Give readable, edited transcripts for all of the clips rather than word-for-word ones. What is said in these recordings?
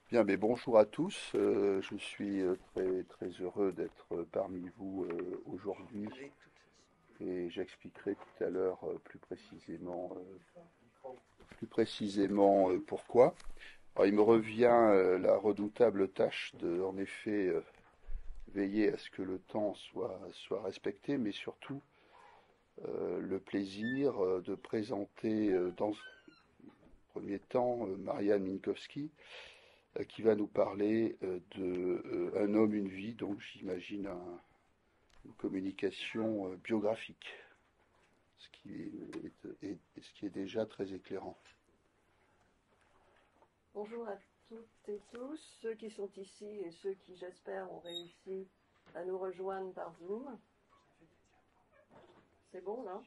Bien, mais bonjour à tous. Je suis très, très heureux d'être parmi vous aujourd'hui et j'expliquerai tout à l'heure plus précisément pourquoi. Alors, il me revient la redoutable tâche de, en effet, veiller à ce que le temps soit respecté, mais surtout le plaisir de présenter dans un premier temps Marianne Minkowski qui va nous parler de Un homme, une vie, donc j'imagine une communication biographique, ce qui est déjà très éclairant. Bonjour à toutes et tous, ceux qui sont ici et ceux qui, j'espère, ont réussi à nous rejoindre par Zoom. C'est bon, là?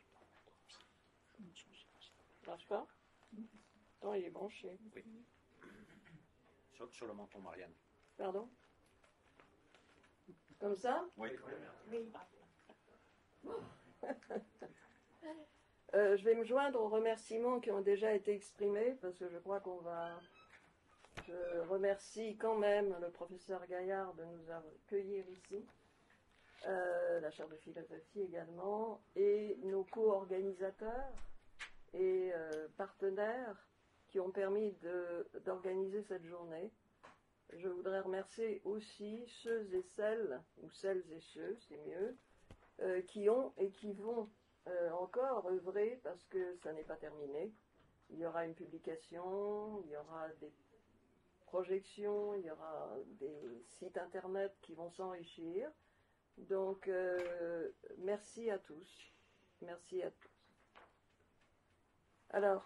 Ça marche pas? Non, il est branché. Oui. Sur le menton, Marianne. Pardon? Comme ça? Oui. Oui. Je vais me joindre aux remerciements qui ont déjà été exprimés, parce que je crois qu'on va... Je remercie quand même le professeur Gaillard de nous accueillir ici, la chaire de philosophie également, et nos co-organisateurs et partenaires qui ont permis d'organiser cette journée. Je voudrais remercier aussi ceux et celles, ou celles et ceux, c'est mieux, qui ont et qui vont encore œuvrer parce que ça n'est pas terminé. Il y aura une publication, il y aura des projections, il y aura des sites internet qui vont s'enrichir. Donc, merci à tous. Merci à tous. Alors,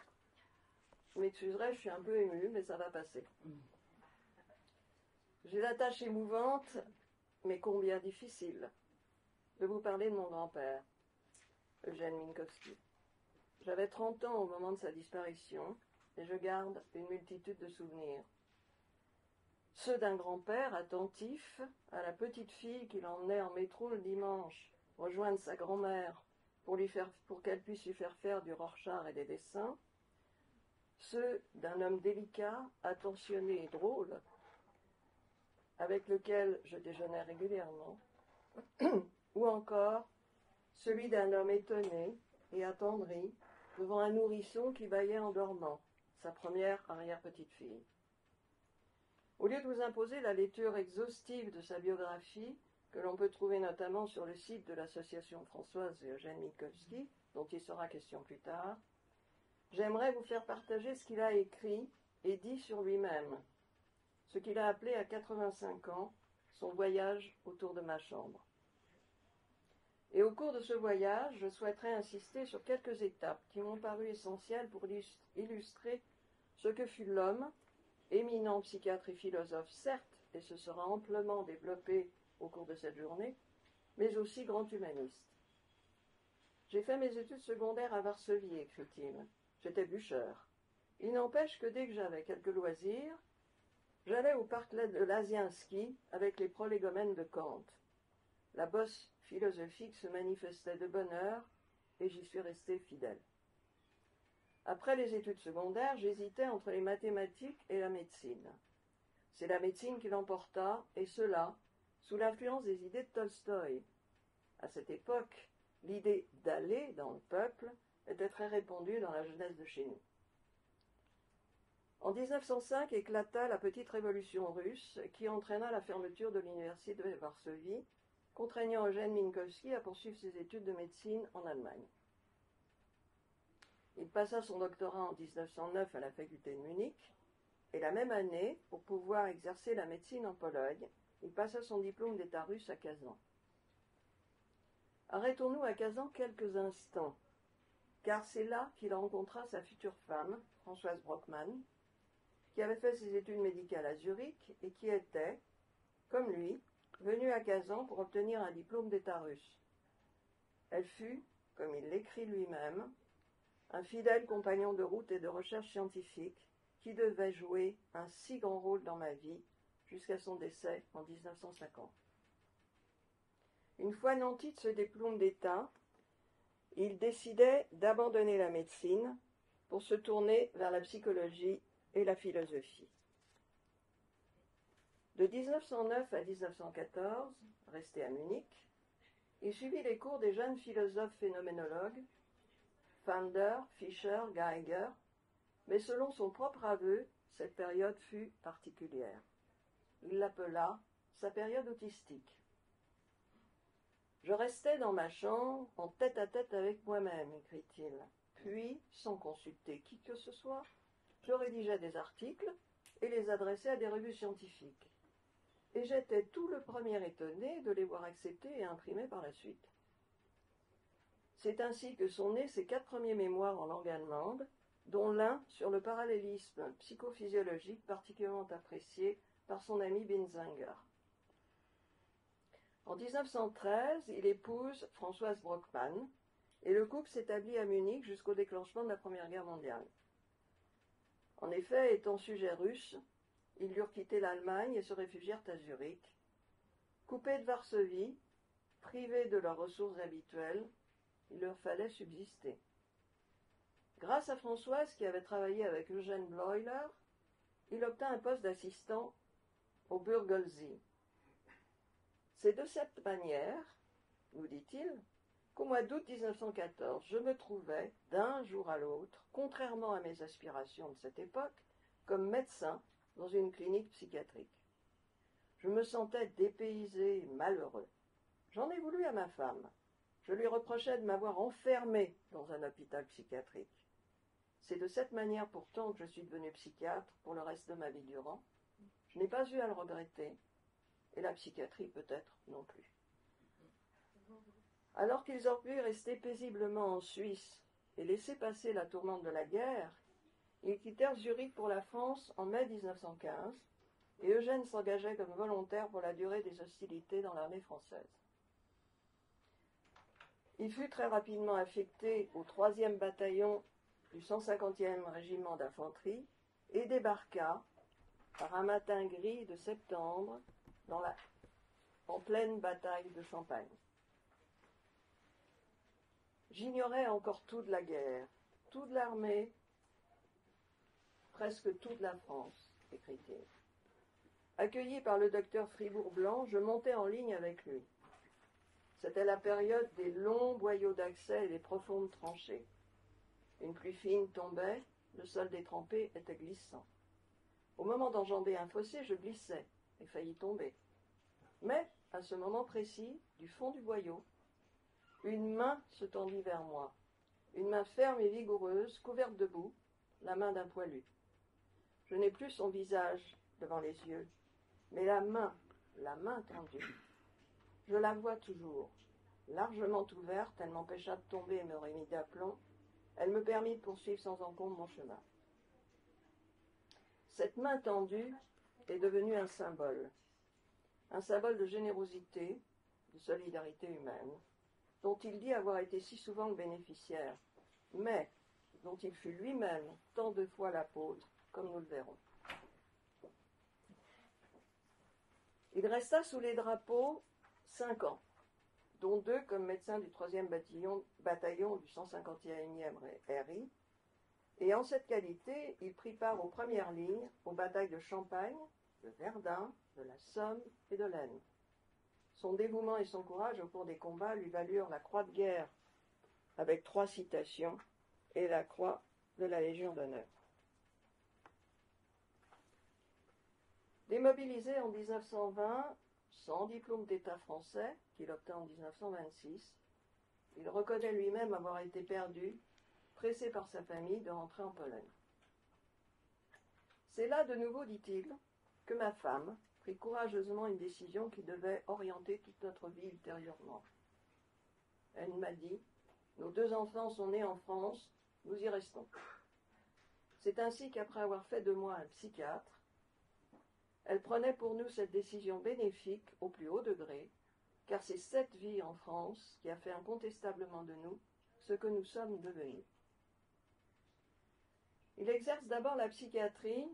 je m'excuserai, je suis un peu émue, mais ça va passer. J'ai la tâche émouvante, mais combien difficile, de vous parler de mon grand-père, Eugène Minkowski. J'avais 30 ans au moment de sa disparition, et je garde une multitude de souvenirs. Ceux d'un grand-père attentif à la petite fille qu'il emmenait en métro le dimanche, rejoindre sa grand-mère pour qu'elle puisse lui faire faire du Rorschach et des dessins. Ceux d'un homme délicat, attentionné et drôle, avec lequel je déjeunais régulièrement, ou encore celui d'un homme étonné et attendri devant un nourrisson qui bâillait en dormant, sa première arrière-petite-fille. Au lieu de vous imposer la lecture exhaustive de sa biographie, que l'on peut trouver notamment sur le site de l'association Françoise et Eugène Minkowski, dont il sera question plus tard, j'aimerais vous faire partager ce qu'il a écrit et dit sur lui-même, ce qu'il a appelé à 85 ans son voyage autour de ma chambre. Et au cours de ce voyage, je souhaiterais insister sur quelques étapes qui m'ont paru essentielles pour illustrer ce que fut l'homme, éminent psychiatre et philosophe, certes, et ce sera amplement développé au cours de cette journée, mais aussi grand humaniste. J'ai fait mes études secondaires à Varsovie, écrit-il. J'étais bûcheur. Il n'empêche que dès que j'avais quelques loisirs, j'allais au parc de Lasienski avec les prolégomènes de Kant. La bosse philosophique se manifestait de bonne heure et j'y suis resté fidèle. Après les études secondaires, j'hésitais entre les mathématiques et la médecine. C'est la médecine qui l'emporta, et cela sous l'influence des idées de Tolstoï. À cette époque, l'idée d'aller dans le peuple était très répandue dans la jeunesse de chez nous. En 1905 éclata la petite révolution russe qui entraîna la fermeture de l'université de Varsovie, contraignant Eugène Minkowski à poursuivre ses études de médecine en Allemagne. Il passa son doctorat en 1909 à la faculté de Munich, et la même année, pour pouvoir exercer la médecine en Pologne, il passa son diplôme d'état russe à Kazan. Arrêtons-nous à Kazan quelques instants, car c'est là qu'il rencontra sa future femme, Françoise Brockmann, qui avait fait ses études médicales à Zurich et qui était, comme lui, venue à Kazan pour obtenir un diplôme d'état russe. Elle fut, comme il l'écrit lui-même, un fidèle compagnon de route et de recherche scientifique qui devait jouer un si grand rôle dans ma vie jusqu'à son décès en 1950. Une fois nanti de ce diplôme d'État, il décidait d'abandonner la médecine pour se tourner vers la psychologie et la philosophie. De 1909 à 1914, resté à Munich, il suivit les cours des jeunes philosophes phénoménologues, Fander, Fischer, Geiger, mais selon son propre aveu, cette période fut particulière. Il l'appela sa période autistique. Je restais dans ma chambre, en tête-à-tête avec moi-même, écrit-il. Puis, sans consulter qui que ce soit, je rédigeais des articles et les adressais à des revues scientifiques. Et j'étais tout le premier étonné de les voir acceptés et imprimés par la suite. C'est ainsi que sont nés ses 4 premiers mémoires en langue allemande, dont l'un sur le parallélisme psychophysiologique particulièrement apprécié par son ami Binzinger. En 1913, il épouse Françoise Brockmann et le couple s'établit à Munich jusqu'au déclenchement de la Première Guerre mondiale. En effet, étant sujets russes, ils durent quitter l'Allemagne et se réfugièrent à Zurich. Coupés de Varsovie, privés de leurs ressources habituelles, il leur fallait subsister. Grâce à Françoise, qui avait travaillé avec Eugène Bleuler, il obtint un poste d'assistant au Bürgelsee. C'est de cette manière, nous dit-il, qu'au mois d'août 1914, je me trouvais, d'un jour à l'autre, contrairement à mes aspirations de cette époque, comme médecin dans une clinique psychiatrique. Je me sentais dépaysé et malheureux. J'en ai voulu à ma femme. Je lui reprochais de m'avoir enfermé dans un hôpital psychiatrique. C'est de cette manière pourtant que je suis devenu psychiatre pour le reste de ma vie durant. Je n'ai pas eu à le regretter, et la psychiatrie peut-être non plus. Alors qu'ils auraient pu rester paisiblement en Suisse et laisser passer la tourmente de la guerre, ils quittèrent Zurich pour la France en mai 1915, et Eugène s'engageait comme volontaire pour la durée des hostilités dans l'armée française. Il fut très rapidement affecté au 3e bataillon du 150e régiment d'infanterie et débarqua par un matin gris de septembre en pleine bataille de Champagne. J'ignorais encore tout de la guerre, tout de l'armée, presque tout de la France, écrit-il. Accueilli par le docteur Fribourg-Blanc, je montais en ligne avec lui. C'était la période des longs boyaux d'accès et des profondes tranchées. Une pluie fine tombait, le sol détrempé était glissant. Au moment d'enjamber un fossé, je glissais et faillis tomber. Mais, à ce moment précis, du fond du boyau, une main se tendit vers moi. Une main ferme et vigoureuse, couverte de boue, la main d'un poilu. Je n'ai plus son visage devant les yeux, mais la main tendue. Je la vois toujours, largement ouverte, elle m'empêcha de tomber et me remit d'aplomb. Elle me permit de poursuivre sans encombre mon chemin. Cette main tendue est devenue un symbole de générosité, de solidarité humaine, dont il dit avoir été si souvent le bénéficiaire, mais dont il fut lui-même tant de fois l'apôtre, comme nous le verrons. Il resta sous les drapeaux 5 ans, dont 2 comme médecin du 3e bataillon du 151e RI, et en cette qualité, il prit part aux premières lignes, aux batailles de Champagne, de Verdun, de la Somme et de l'Aisne. Son dévouement et son courage au cours des combats lui valurent la croix de guerre, avec 3 citations, et la croix de la Légion d'honneur. Démobilisé en 1920, sans diplôme d'État français, qu'il obtint en 1926, il reconnaît lui-même avoir été perdu, pressé par sa famille de rentrer en Pologne. C'est là, de nouveau, dit-il, que ma femme prit courageusement une décision qui devait orienter toute notre vie ultérieurement. Elle m'a dit, nos 2 enfants sont nés en France, nous y restons. C'est ainsi qu'après avoir fait de moi un psychiatre, elle prenait pour nous cette décision bénéfique au plus haut degré, car c'est cette vie en France qui a fait incontestablement de nous ce que nous sommes devenus. Il exerce d'abord la psychiatrie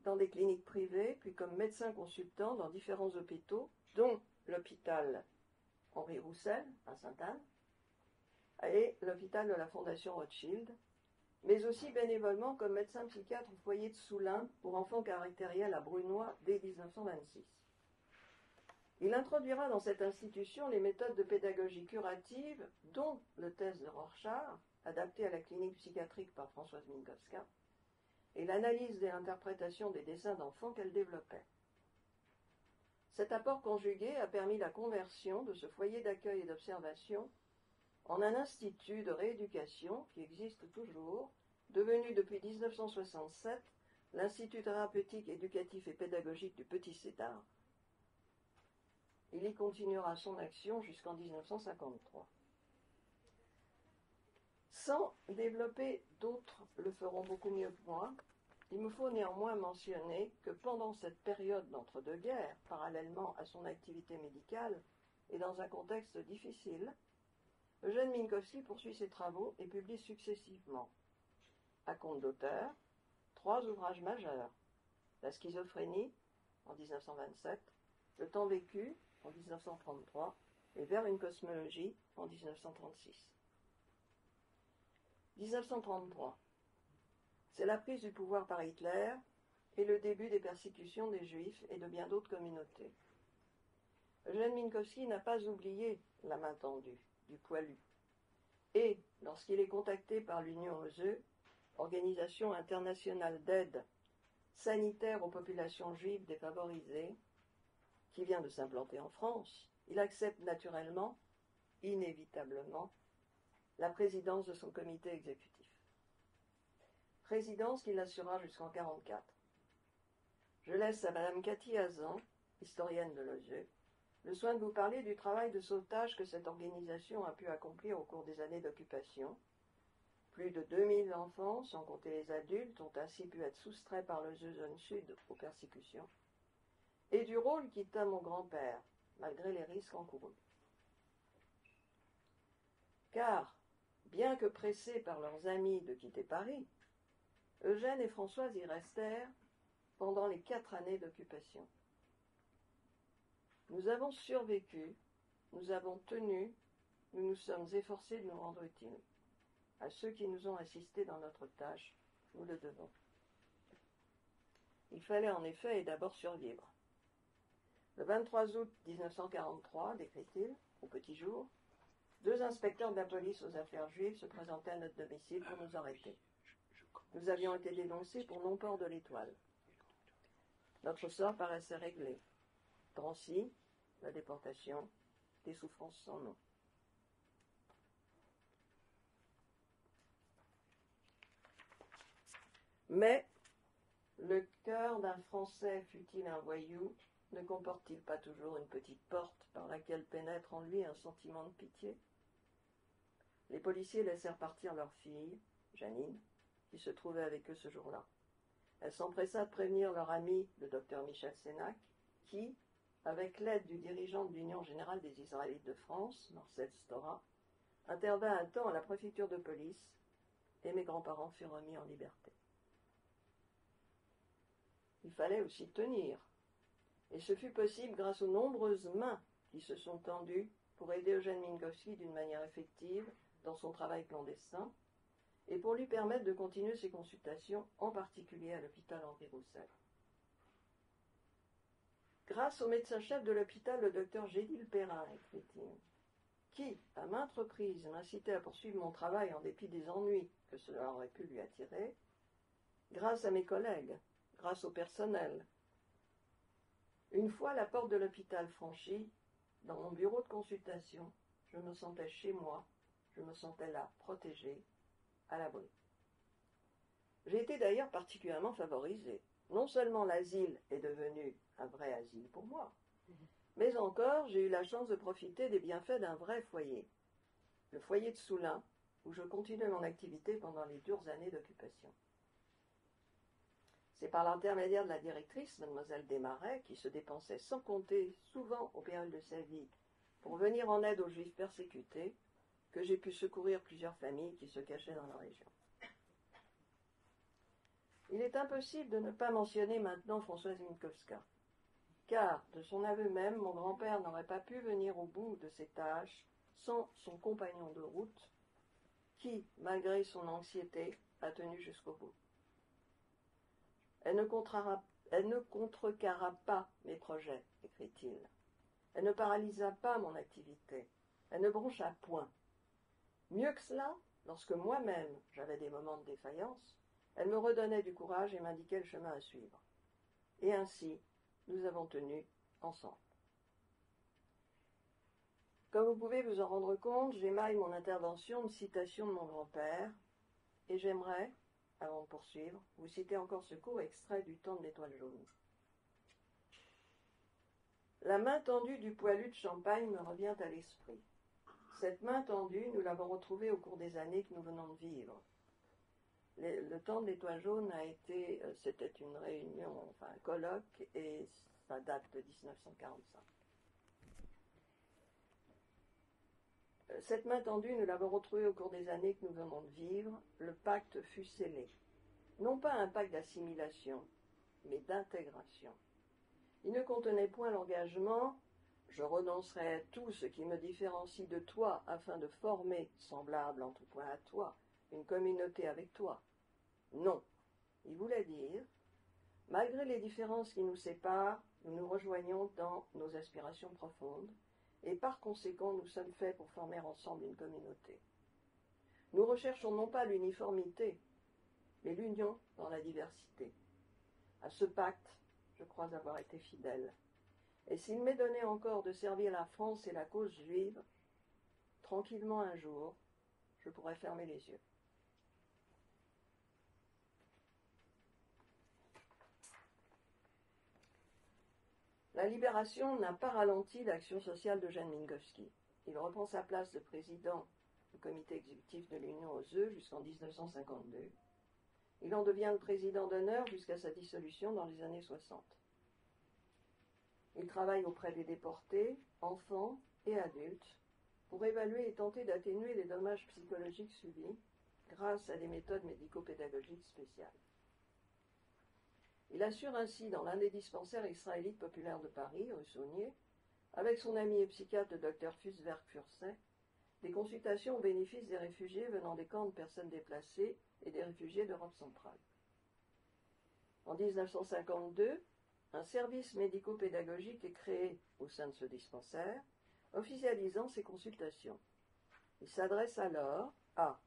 dans des cliniques privées, puis comme médecin consultant dans différents hôpitaux, dont l'hôpital Henri Roussel à Sainte-Anne et l'hôpital de la Fondation Rothschild, mais aussi bénévolement comme médecin psychiatre au foyer de Soulin pour enfants caractériels à Brunois dès 1926. Il introduira dans cette institution les méthodes de pédagogie curative, dont le test de Rorschach, adapté à la clinique psychiatrique par Françoise Minkowska, et l'analyse et l'interprétation des dessins d'enfants qu'elle développait. Cet apport conjugué a permis la conversion de ce foyer d'accueil et d'observation en un institut de rééducation qui existe toujours, devenu depuis 1967 l'Institut thérapeutique, éducatif et pédagogique du Petit Cédar. Il y continuera son action jusqu'en 1953. Sans développer, d'autres le feront beaucoup mieux que moi, il me faut néanmoins mentionner que pendant cette période d'entre-deux-guerres, parallèlement à son activité médicale et dans un contexte difficile, Eugène Minkowski poursuit ses travaux et publie successivement, à compte d'auteur, 3 ouvrages majeurs: La schizophrénie, en 1927, Le temps vécu, en 1933, et Vers une cosmologie, en 1936. 1933. C'est la prise du pouvoir par Hitler et le début des persécutions des Juifs et de bien d'autres communautés. Eugène Minkowski n'a pas oublié la main tendue du poilu. Et, lorsqu'il est contacté par l'Union OSE, Organisation internationale d'aide sanitaire aux populations juives défavorisées, qui vient de s'implanter en France, il accepte naturellement, inévitablement, la présidence de son comité exécutif. Présidence qu'il assurera jusqu'en 1944. Je laisse à Madame Cathy Hazan, historienne de l'OSE, le soin de vous parler du travail de sauvetage que cette organisation a pu accomplir au cours des années d'occupation. Plus de 2000 enfants, sans compter les adultes, ont ainsi pu être soustraits par l'OSE Zone Sud aux persécutions, et du rôle qui tint mon grand-père, malgré les risques encourus. Car, bien que pressés par leurs amis de quitter Paris, Eugène et Françoise y restèrent pendant les 4 années d'occupation. Nous avons survécu, nous avons tenu, nous nous sommes efforcés de nous rendre utiles. À ceux qui nous ont assistés dans notre tâche, nous le devons. Il fallait en effet et d'abord survivre. Le 23 août 1943, décrit-il, au petit jour, 2 inspecteurs de la police aux affaires juives se présentaient à notre domicile pour nous arrêter. Nous avions été dénoncés pour non-port de l'étoile. Notre sort paraissait réglé. Drancy, la déportation, des souffrances sans nom. Mais le cœur d'un Français, fût-il un voyou, ne comporte-t-il pas toujours une petite porte par laquelle pénètre en lui un sentiment de pitié? Les policiers laissèrent partir leur fille, Janine, qui se trouvait avec eux ce jour-là. Elle s'empressa de prévenir leur ami, le docteur Michel Sénac, qui, avec l'aide du dirigeant de l'Union générale des Israélites de France, Marcel Stora, intervint un temps à la préfecture de police, et mes grands-parents furent remis en liberté. Il fallait aussi tenir, et ce fut possible grâce aux nombreuses mains qui se sont tendues pour aider Eugène Minkowski d'une manière effective dans son travail clandestin, et pour lui permettre de continuer ses consultations, en particulier à l'hôpital Henri Roussel. Grâce au médecin-chef de l'hôpital, le docteur Gédil Perrin, écrit-il, qui, à maintes reprises, m'incitait à poursuivre mon travail en dépit des ennuis que cela aurait pu lui attirer, grâce à mes collègues, grâce au personnel. Une fois la porte de l'hôpital franchie, dans mon bureau de consultation, je me sentais chez moi, je me sentais là, protégée, à l'abri. J'ai été d'ailleurs particulièrement favorisée. Non seulement l'asile est devenu un vrai asile pour moi, mais encore j'ai eu la chance de profiter des bienfaits d'un vrai foyer, le foyer de Soulin, où je continuais mon activité pendant les dures années d'occupation. C'est par l'intermédiaire de la directrice, mademoiselle Desmarais, qui se dépensait sans compter, souvent au péril de sa vie, pour venir en aide aux Juifs persécutés, que j'ai pu secourir plusieurs familles qui se cachaient dans la région. Il est impossible de ne pas mentionner maintenant Françoise Minkowska, car, de son aveu même, mon grand-père n'aurait pas pu venir au bout de ses tâches sans son compagnon de route, qui, malgré son anxiété, a tenu jusqu'au bout. Elle ne contrecarra pas mes projets, écrit-il. Elle ne paralysa pas mon activité. Elle ne broncha point. Mieux que cela, lorsque moi-même j'avais des moments de défaillance, elle me redonnait du courage et m'indiquait le chemin à suivre. Et ainsi, nous avons tenu ensemble. Comme vous pouvez vous en rendre compte, j'émaille mon intervention de citation de mon grand-père, et j'aimerais, avant de poursuivre, vous citer encore ce court extrait du Temps de l'Étoile jaune. La main tendue du poilu de Champagne me revient à l'esprit. Cette main tendue, nous l'avons retrouvée au cours des années que nous venons de vivre. Le Temps de l'Étoile jaune c'était une réunion, enfin un colloque, et ça date de 1945. Cette main tendue, nous l'avons retrouvée au cours des années que nous venons de vivre. Le pacte fut scellé. Non pas un pacte d'assimilation, mais d'intégration. Il ne contenait point l'engagement « je renoncerai à tout ce qui me différencie de toi afin de former, semblable en tout point à toi, une communauté avec toi ». Non. Il voulait dire « malgré les différences qui nous séparent, nous nous rejoignons dans nos aspirations profondes, et par conséquent nous sommes faits pour former ensemble une communauté. Nous recherchons non pas l'uniformité, mais l'union dans la diversité. À ce pacte, je crois avoir été fidèle. Et s'il m'est donné encore de servir la France et la cause juive, tranquillement un jour, je pourrai fermer les yeux. La libération n'a pas ralenti l'action sociale d'Eugène Minkowski. Il reprend sa place de président du comité exécutif de l'Union aux œufs jusqu'en 1952. Il en devient le président d'honneur jusqu'à sa dissolution dans les années 60. Il travaille auprès des déportés, enfants et adultes, pour évaluer et tenter d'atténuer les dommages psychologiques subis grâce à des méthodes médico-pédagogiques spéciales. Il assure ainsi dans l'un des dispensaires israélites populaires de Paris, rue Saunier, avec son ami et psychiatre le Dr Fuswerk Furset, des consultations au bénéfice des réfugiés venant des camps de personnes déplacées et des réfugiés d'Europe centrale. En 1952, un service médico-pédagogique est créé au sein de ce dispensaire, officialisant ces consultations. Il s'adresse alors à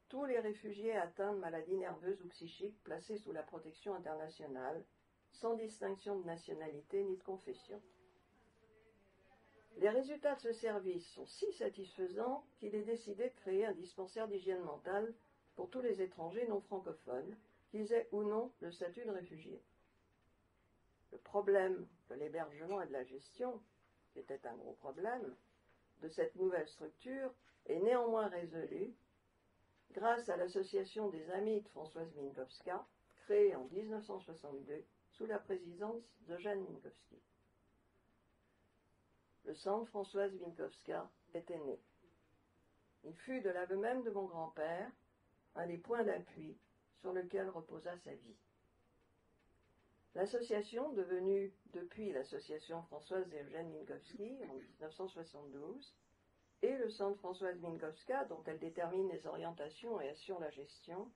tous les réfugiés atteints de maladies nerveuses ou psychiques placés sous la protection internationale, sans distinction de nationalité ni de confession. Les résultats de ce service sont si satisfaisants qu'il est décidé de créer un dispensaire d'hygiène mentale pour tous les étrangers non francophones, qu'ils aient ou non le statut de réfugié. Le problème de l'hébergement et de la gestion, qui était un gros problème, de cette nouvelle structure est néanmoins résolu grâce à l'association des Amis de Françoise Minkowska, créée en 1962 sous la présidence d'Eugène Minkowski. Le centre Françoise Minkowska était né. Il fut, de l'aveu même de mon grand-père, un des points d'appui sur lequel reposa sa vie. L'association, devenue depuis l'association Françoise et Eugène Minkowski en 1972, et le centre Françoise Minkowska, dont elle détermine les orientations et assure la gestion,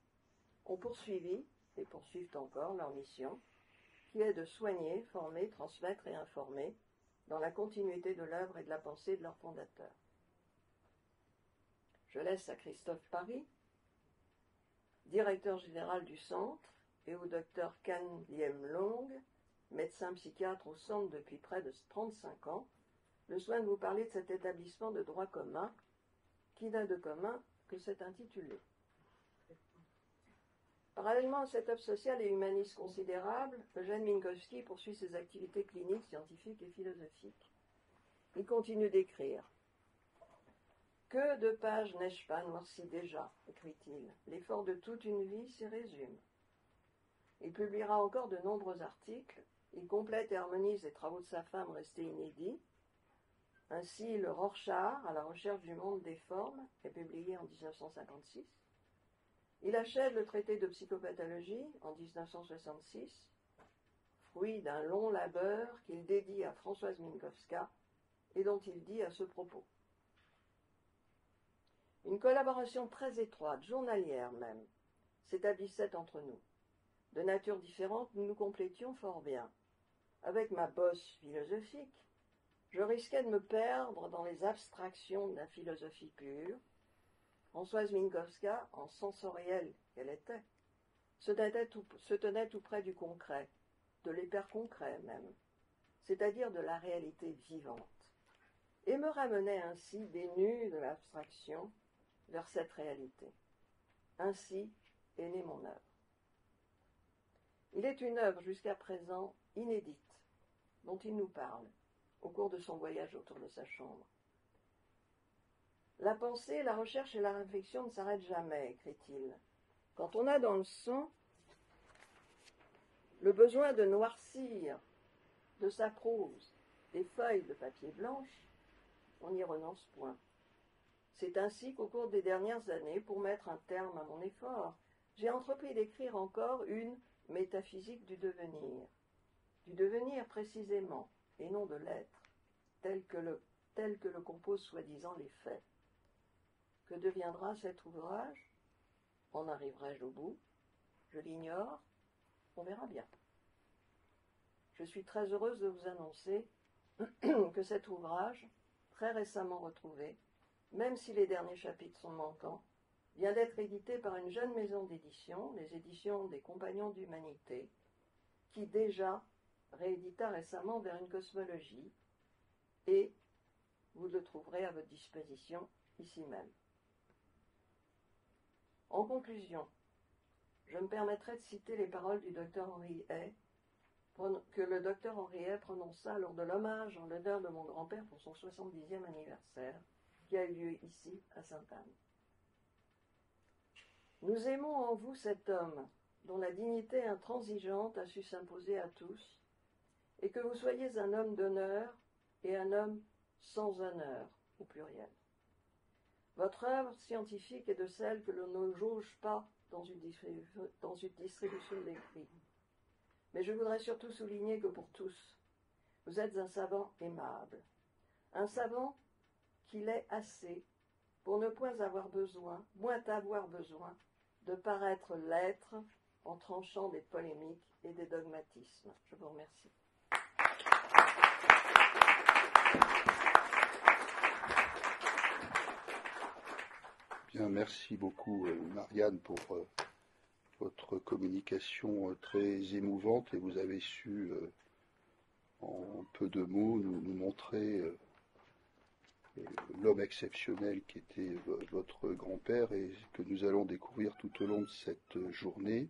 ont poursuivi et poursuivent encore leur mission, qui est de soigner, former, transmettre et informer dans la continuité de l'œuvre et de la pensée de leur fondateur. Je laisse à Christophe Paris, directeur général du centre, et au docteur Can Liem Long, médecin psychiatre au centre depuis près de 35 ans, le soin de vous parler de cet établissement de droit commun, qui n'a de commun que cet intitulé. Parallèlement à cette œuvre sociale et humaniste considérable, Eugène Minkowski poursuit ses activités cliniques, scientifiques et philosophiques. Il continue d'écrire. « Que de pages n'ai-je pas noircies déjà ?» écrit-il. « L'effort de toute une vie s'y résume. » Il publiera encore de nombreux articles. Il complète et harmonise les travaux de sa femme restés inédits. Ainsi, le Rorschach, à la recherche du monde des formes, est publié en 1956. Il achève le traité de psychopathologie en 1966, fruit d'un long labeur qu'il dédie à Françoise Minkowska et dont il dit à ce propos. Une collaboration très étroite, journalière même, s'établissait entre nous. De nature différente, nous nous complétions fort bien. Avec ma bosse philosophique, je risquais de me perdre dans les abstractions de la philosophie pure. Françoise Minkowska, en sensorielle qu'elle était, se tenait tout près du concret, de l'hyperconcret même, c'est-à-dire de la réalité vivante, et me ramenait ainsi des nus de l'abstraction vers cette réalité. Ainsi est née mon œuvre. Il est une œuvre jusqu'à présent inédite, dont il nous parle, au cours de son voyage autour de sa chambre. La pensée, la recherche et la réflexion ne s'arrêtent jamais, écrit-il. Quand on a dans le sang le besoin de noircir de sa prose des feuilles de papier blanche, on n'y renonce point. C'est ainsi qu'au cours des dernières années, pour mettre un terme à mon effort, j'ai entrepris d'écrire encore une métaphysique du devenir précisément, et non de l'être, tel que le composent soi-disant les faits. Que deviendra cet ouvrage? En arriverai-je au bout? Je l'ignore, on verra bien. Je suis très heureuse de vous annoncer que cet ouvrage, très récemment retrouvé, même si les derniers chapitres sont manquants, vient d'être édité par une jeune maison d'édition, les éditions des Compagnons d'Humanité, qui déjà réédita récemment Vers une cosmologie, et vous le trouverez à votre disposition ici même. En conclusion, je me permettrai de citer les paroles du docteur Henri Hay, que le docteur Henri Hay prononça lors de l'hommage en l'honneur de mon grand-père pour son 70e anniversaire, qui a eu lieu ici, à Sainte-Anne. Nous aimons en vous cet homme, dont la dignité intransigeante a su s'imposer à tous, et que vous soyez un homme d'honneur et un homme sans honneur, au pluriel. Votre œuvre scientifique est de celle que l'on ne jauge pas dans une distribution d'écrits. Mais je voudrais surtout souligner que pour tous, vous êtes un savant aimable, un savant qui l'est assez pour ne point avoir besoin de paraître l'être en tranchant des polémiques et des dogmatismes. Je vous remercie. Bien, merci beaucoup Marianne pour votre communication très émouvante, et vous avez su en peu de mots nous montrer l'homme exceptionnel qui était votre grand-père et que nous allons découvrir tout au long de cette journée.